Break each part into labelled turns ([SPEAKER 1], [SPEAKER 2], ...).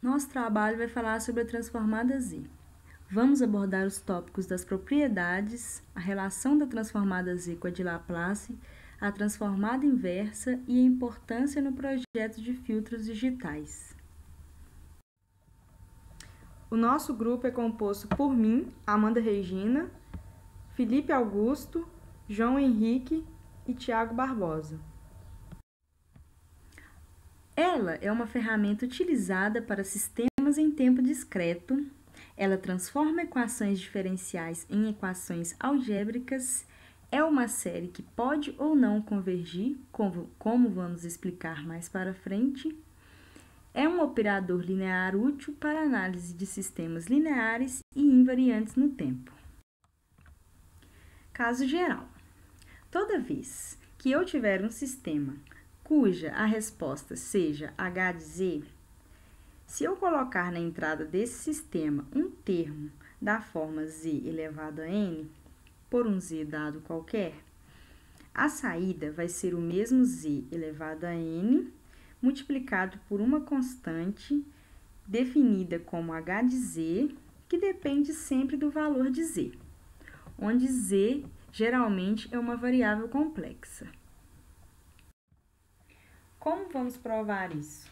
[SPEAKER 1] Nosso trabalho vai falar sobre a transformada Z. Vamos abordar os tópicos das propriedades, a relação da transformada Z com a de Laplace, a transformada inversa e a importância no projeto de filtros digitais. O nosso grupo é composto por mim, Amanda Regina, Felipe Augusto, João Henrique e Tiago Barbosa. Ela é uma ferramenta utilizada para sistemas em tempo discreto. Ela transforma equações diferenciais em equações algébricas. É uma série que pode ou não convergir, como vamos explicar mais para frente. É um operador linear útil para análise de sistemas lineares e invariantes no tempo. Caso geral. Toda vez que eu tiver um sistema cuja a resposta seja h de z, se eu colocar na entrada desse sistema um termo da forma z elevado a n, por um z dado qualquer, a saída vai ser o mesmo z elevado a n multiplicado por uma constante definida como h de z, que depende sempre do valor de z, onde z geralmente é uma variável complexa. Como vamos provar isso?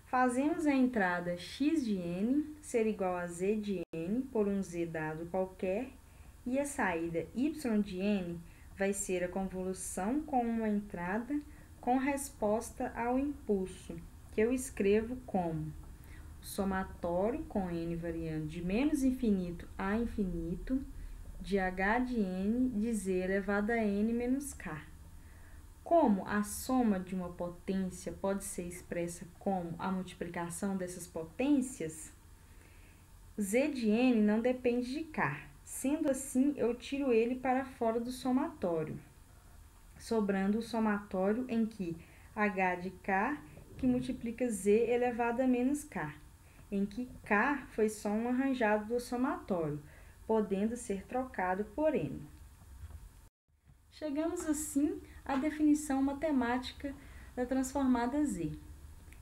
[SPEAKER 1] Fazemos a entrada x de n ser igual a z de n por um z dado qualquer e a saída y de n vai ser a convolução com uma entrada com resposta ao impulso, que eu escrevo como somatório com n variando de menos infinito a infinito de h de n de z elevado a n menos k. Como a soma de uma potência pode ser expressa como a multiplicação dessas potências, z de n não depende de k. Sendo assim, eu tiro ele para fora do somatório, sobrando o somatório em que h de k que multiplica z elevado a menos k, em que k foi só um arranjado do somatório, podendo ser trocado por n. Chegamos assim à definição matemática da transformada z,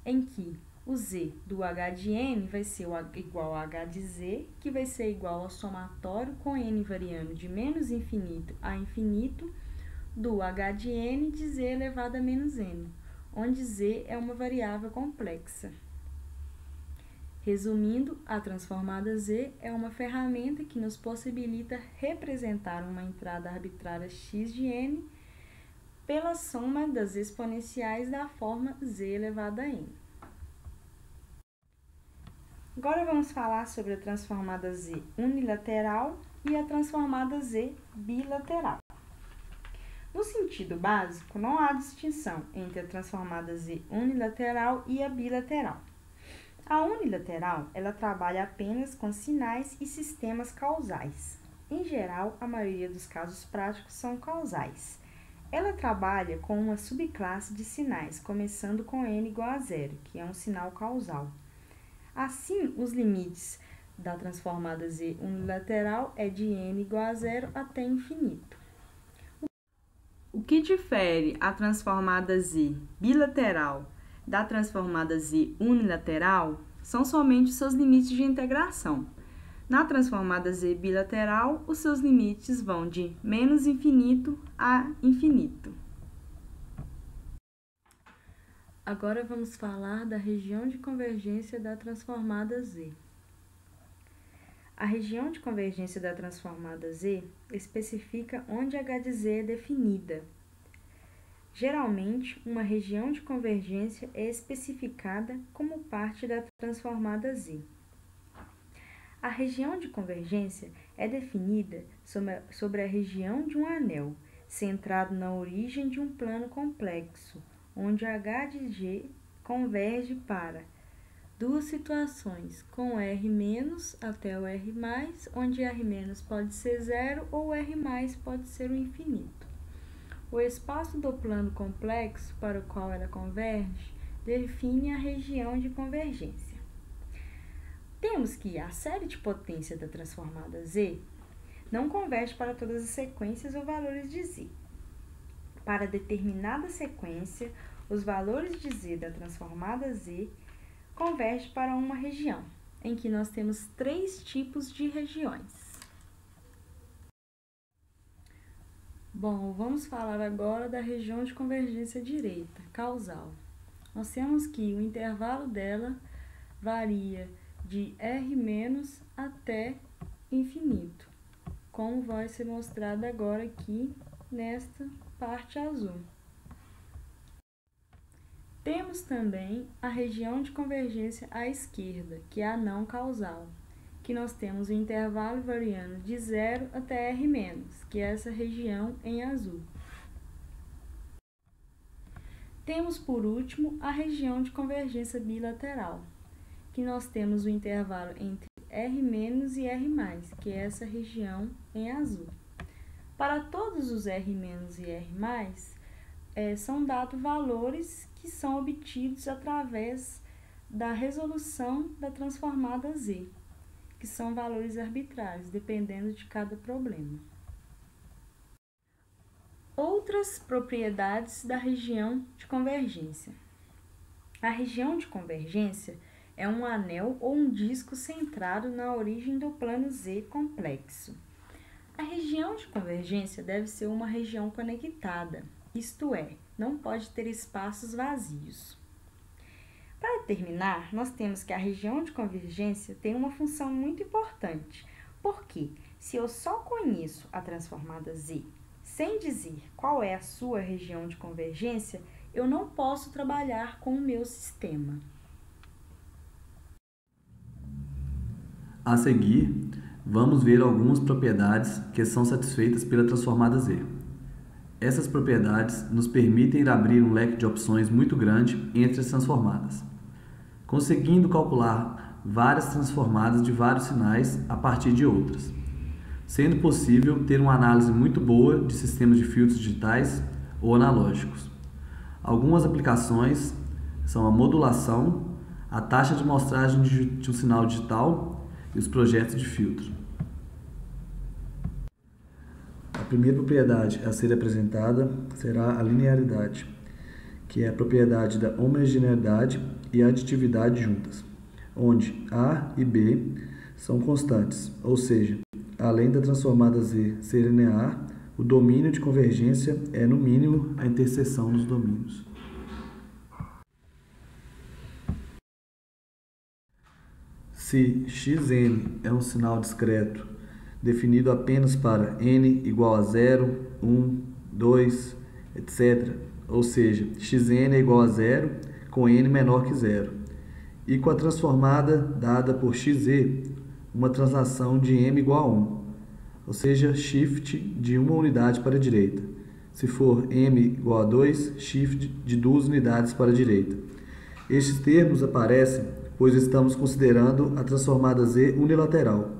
[SPEAKER 1] em que o z do h de n vai ser igual a h de z, que vai ser igual ao somatório com n variando de menos infinito a infinito do h de n de z elevado a menos n, onde z é uma variável complexa. Resumindo, a transformada z é uma ferramenta que nos possibilita representar uma entrada arbitrária x de n pela soma das exponenciais da forma z elevado a n. Agora vamos falar sobre a transformada z unilateral e a transformada z bilateral. No sentido básico, não há distinção entre a transformada z unilateral e a bilateral. A unilateral, ela trabalha apenas com sinais e sistemas causais. Em geral, a maioria dos casos práticos são causais. Ela trabalha com uma subclasse de sinais, começando com n igual a zero, que é um sinal causal. Assim, os limites da transformada z unilateral é de n igual a zero até infinito. O que difere a transformada z bilateral da transformada z unilateral são somente seus limites de integração. Na transformada z bilateral, os seus limites vão de menos infinito a infinito. Agora vamos falar da região de convergência da transformada z. A região de convergência da transformada z especifica onde h de z é definida. Geralmente, uma região de convergência é especificada como parte da transformada z. A região de convergência é definida sobre a região de um anel, centrado na origem de um plano complexo, onde h de g converge para duas situações, com R- até o R+, onde R- pode ser zero ou R+ pode ser o infinito. O espaço do plano complexo para o qual ela converge define a região de convergência. Temos que a série de potência da transformada z não converge para todas as sequências ou valores de z. Para determinada sequência, os valores de z da transformada z converge para uma região, em que nós temos 3 tipos de regiões. Bom, vamos falar agora da região de convergência direita, causal. Nós temos que o intervalo dela varia de R- até infinito, como vai ser mostrado agora aqui nesta parte azul. Temos também a região de convergência à esquerda, que é a não causal, que nós temos o intervalo variando de 0 até R-, que é essa região em azul. Temos, por último, a região de convergência bilateral, que nós temos o intervalo entre R- e R+, que é essa região em azul. Para todos os R- e R+, são dados valores que são obtidos através da resolução da transformada Z, que são valores arbitrários, dependendo de cada problema. Outras propriedades da região de convergência. A região de convergência é um anel ou um disco centrado na origem do plano Z complexo. A região de convergência deve ser uma região conectada, isto é, não pode ter espaços vazios. Para terminar, nós temos que a região de convergência tem uma função muito importante, porque se eu só conheço a transformada Z sem dizer qual é a sua região de convergência, eu não posso trabalhar com o meu sistema.
[SPEAKER 2] A seguir, vamos ver algumas propriedades que são satisfeitas pela transformada Z. Essas propriedades nos permitem abrir um leque de opções muito grande entre as transformadas, conseguindo calcular várias transformadas de vários sinais a partir de outras, sendo possível ter uma análise muito boa de sistemas de filtros digitais ou analógicos. Algumas aplicações são a modulação, a taxa de amostragem de um sinal digital e os projetos de filtro. A primeira propriedade a ser apresentada será a linearidade, que é a propriedade da homogeneidade e aditividade juntas, onde A e B são constantes, ou seja, além da transformada Z ser linear, o domínio de convergência é, no mínimo, a interseção dos domínios. Se Xn é um sinal discreto definido apenas para n igual a 0, 1, 2, etc., ou seja, Xn é igual a 0 com n menor que 0, e com a transformada dada por Xz, uma translação de m igual a 1, ou seja, shift de uma unidade para a direita. Se for m igual a 2, shift de 2 unidades para a direita. Estes termos aparecem pois estamos considerando a transformada Z unilateral.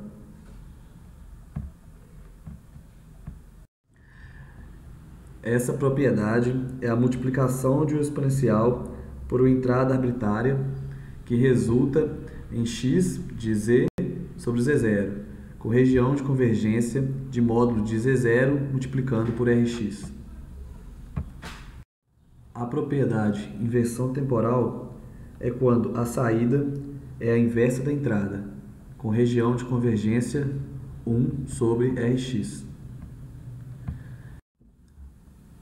[SPEAKER 2] Essa propriedade é a multiplicação de um exponencial por uma entrada arbitrária que resulta em x de z sobre z0, com região de convergência de módulo de z0 multiplicando por rx. A propriedade inversão temporal é quando a saída é a inversa da entrada, com região de convergência 1 sobre Rx.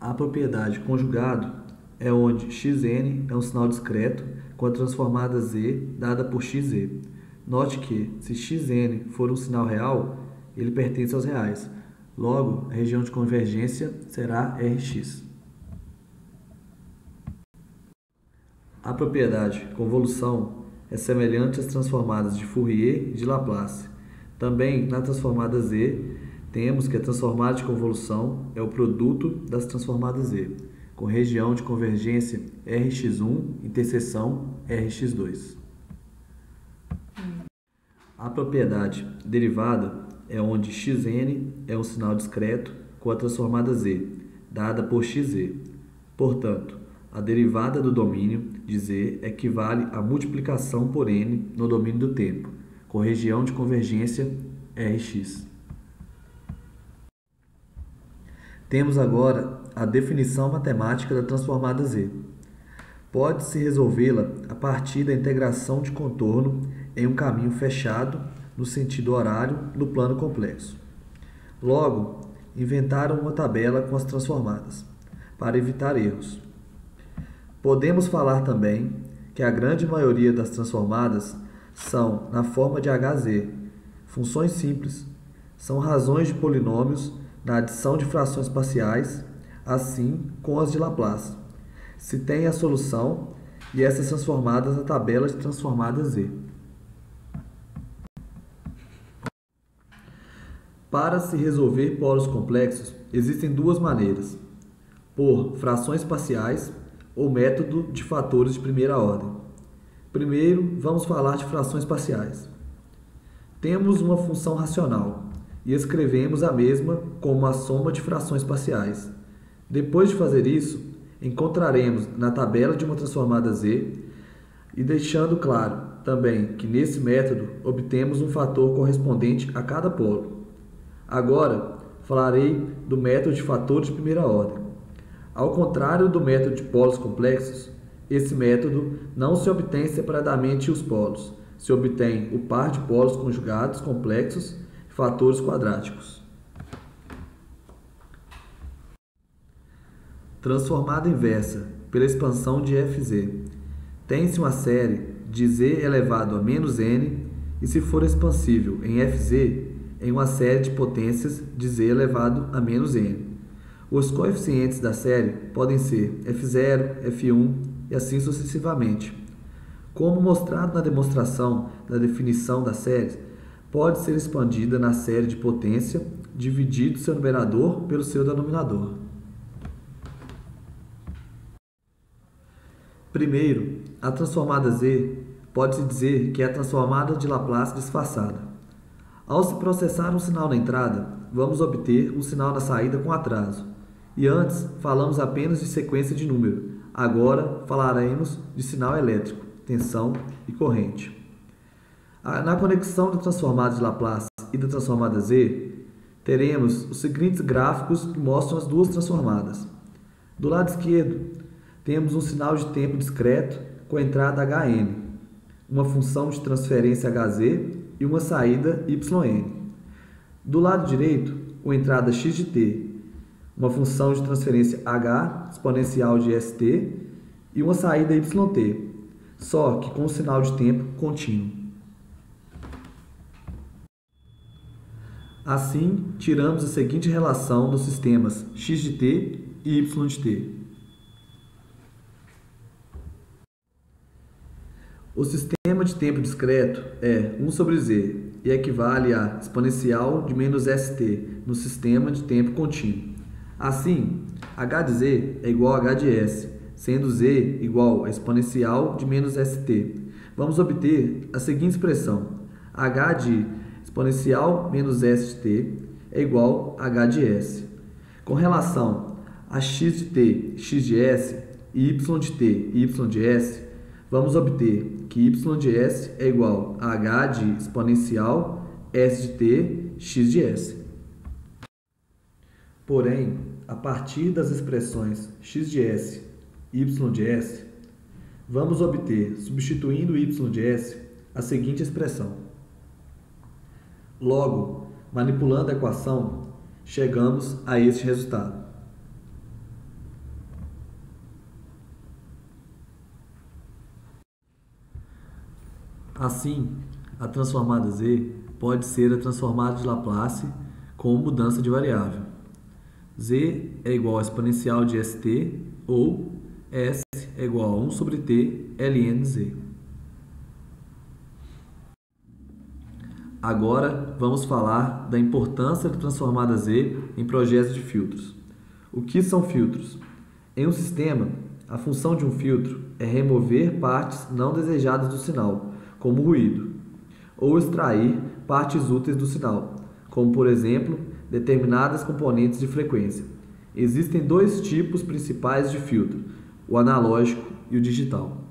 [SPEAKER 2] A propriedade conjugado é onde Xn é um sinal discreto com a transformada Z dada por Xz. Note que, se Xn for um sinal real, ele pertence aos reais. Logo, a região de convergência será Rx. A propriedade convolução é semelhante às transformadas de Fourier e de Laplace. Também, na transformada Z, temos que a transformada de convolução é o produto das transformadas Z, com região de convergência Rx1, interseção Rx2. A propriedade derivada é onde Xn é um sinal discreto com a transformada Z, dada por Xz. Portanto, a derivada do domínio de Z equivale à multiplicação por n no domínio do tempo, com região de convergência Rx. Temos agora a definição matemática da transformada Z. Pode-se resolvê-la a partir da integração de contorno em um caminho fechado no sentido horário no plano complexo. Logo, inventaram uma tabela com as transformadas, para evitar erros. Podemos falar também que a grande maioria das transformadas são na forma de Hz, funções simples, são razões de polinômios na adição de frações parciais, assim como as de Laplace. Se tem a solução e essas transformadas na tabela de transformadas Z. Para se resolver polos complexos, existem duas maneiras: por frações parciais ou método de fatores de primeira ordem. Primeiro, vamos falar de frações parciais. Temos uma função racional e escrevemos a mesma como a soma de frações parciais. Depois de fazer isso, encontraremos na tabela de uma transformada Z e deixando claro também que nesse método obtemos um fator correspondente a cada polo. Agora, falarei do método de fatores de primeira ordem. Ao contrário do método de polos complexos, esse método não se obtém separadamente os polos, se obtém o par de polos conjugados complexos e fatores quadráticos. Transformada inversa pela expansão de Fz. Tem-se uma série de z elevado a menos n e, se for expansível em Fz, em uma série de potências de z elevado a menos n. Os coeficientes da série podem ser f0, f1 e assim sucessivamente. Como mostrado na demonstração da definição da série, pode ser expandida na série de potência, dividido seu numerador pelo seu denominador. Primeiro, a transformada Z pode-se dizer que é a transformada de Laplace disfarçada. Ao se processar um sinal na entrada, vamos obter um sinal na saída com atraso. E antes, falamos apenas de sequência de número. Agora, falaremos de sinal elétrico, tensão e corrente. Na conexão da transformada de Laplace e da transformada Z, teremos os seguintes gráficos que mostram as duas transformadas. Do lado esquerdo, temos um sinal de tempo discreto com entrada Hn, uma função de transferência Hz e uma saída yn. Do lado direito, com entrada x de t, uma função de transferência h exponencial de st e uma saída yt, só que com um sinal de tempo contínuo. Assim, tiramos a seguinte relação dos sistemas x de t e y de t. O sistema de tempo discreto é 1 sobre z e equivale a exponencial de menos st no sistema de tempo contínuo. Assim, h de z é igual a h de s, sendo z igual a exponencial de menos st. Vamos obter a seguinte expressão: h de exponencial menos s de t é igual a h de s. Com relação a x de t, x de s e y de t e y de s, vamos obter que y de s é igual a h de exponencial s de t, x de s. Porém, a partir das expressões x de s e y de s, vamos obter, substituindo y de s, a seguinte expressão. Logo, manipulando a equação, chegamos a este resultado. Assim, a transformada Z pode ser a transformada de Laplace com mudança de variável. Z é igual a exponencial de st ou S é igual a 1 sobre t ln z. Agora vamos falar da importância da transformada Z em projetos de filtros. O que são filtros? Em um sistema, a função de um filtro é remover partes não desejadas do sinal, como ruído, ou extrair partes úteis do sinal, como, por exemplo, determinadas componentes de frequência. Existem dois tipos principais de filtro, o analógico e o digital.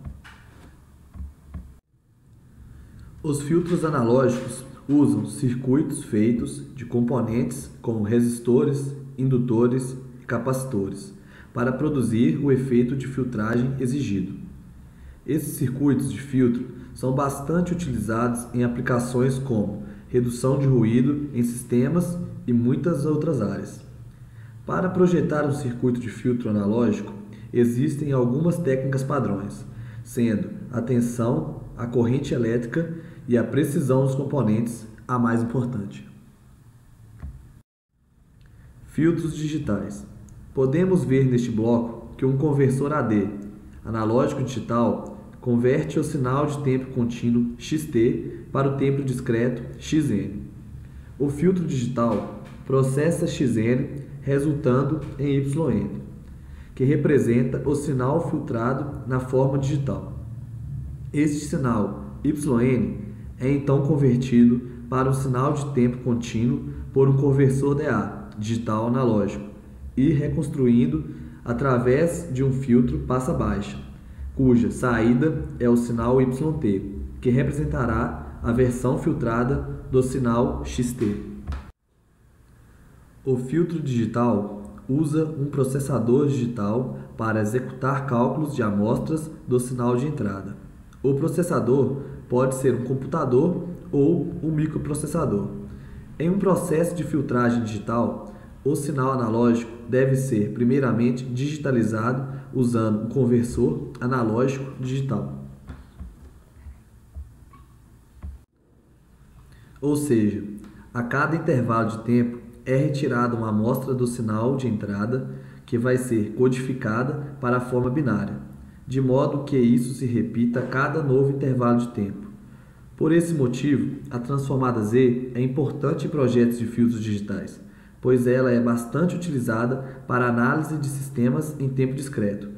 [SPEAKER 2] Os filtros analógicos usam circuitos feitos de componentes como resistores, indutores e capacitores para produzir o efeito de filtragem exigido. Esses circuitos de filtro são bastante utilizados em aplicações como redução de ruído em sistemas e muitas outras áreas. Para projetar um circuito de filtro analógico, existem algumas técnicas padrões, sendo a tensão, a corrente elétrica e a precisão dos componentes a mais importante. Filtros digitais. Podemos ver neste bloco que um conversor AD, analógico digital, converte o sinal de tempo contínuo XT para o tempo discreto XN. O filtro digital processa XN, resultando em YN, que representa o sinal filtrado na forma digital. Este sinal YN é então convertido para um sinal de tempo contínuo por um conversor DA, digital analógico, e reconstruindo através de um filtro passa-baixa, cuja saída é o sinal YT, que representará a versão filtrada do sinal XT. O filtro digital usa um processador digital para executar cálculos de amostras do sinal de entrada. O processador pode ser um computador ou um microprocessador. Em um processo de filtragem digital, o sinal analógico deve ser primeiramente digitalizado usando um conversor analógico digital. Ou seja, a cada intervalo de tempo é retirada uma amostra do sinal de entrada que vai ser codificada para a forma binária, de modo que isso se repita a cada novo intervalo de tempo. Por esse motivo, a transformada Z é importante em projetos de filtros digitais, pois ela é bastante utilizada para análise de sistemas em tempo discreto,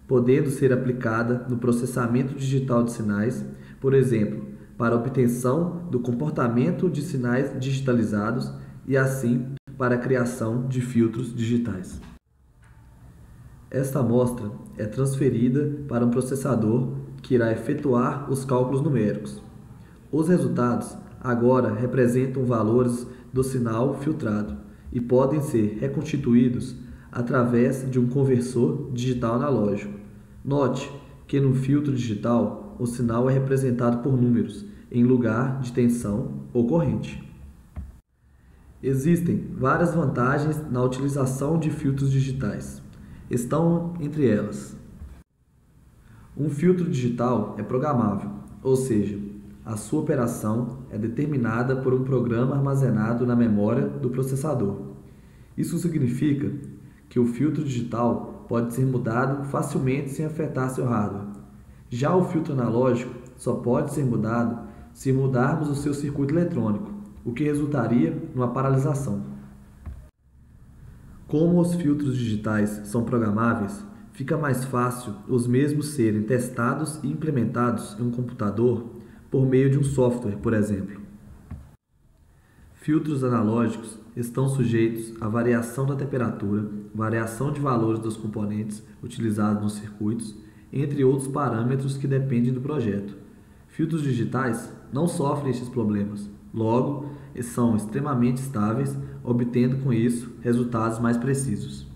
[SPEAKER 2] podendo ser aplicada no processamento digital de sinais, por exemplo, para obtenção do comportamento de sinais digitalizados e assim para a criação de filtros digitais. Esta amostra é transferida para um processador que irá efetuar os cálculos numéricos. Os resultados agora representam valores do sinal filtrado e podem ser reconstituídos através de um conversor digital analógico. Note que no filtro digital o sinal é representado por números em lugar de tensão ou corrente. Existem várias vantagens na utilização de filtros digitais. Estão entre elas: um filtro digital é programável, ou seja, a sua operação é determinada por um programa armazenado na memória do processador. Isso significa que o filtro digital pode ser mudado facilmente sem afetar seu hardware. Já o filtro analógico só pode ser mudado se mudarmos o seu circuito eletrônico, o que resultaria numa paralisação. Como os filtros digitais são programáveis, fica mais fácil os mesmos serem testados e implementados em um computador por meio de um software, por exemplo. Filtros analógicos estão sujeitos à variação da temperatura, variação de valores dos componentes utilizados nos circuitos, entre outros parâmetros que dependem do projeto. Filtros digitais não sofrem estes problemas, logo, são extremamente estáveis, obtendo com isso resultados mais precisos.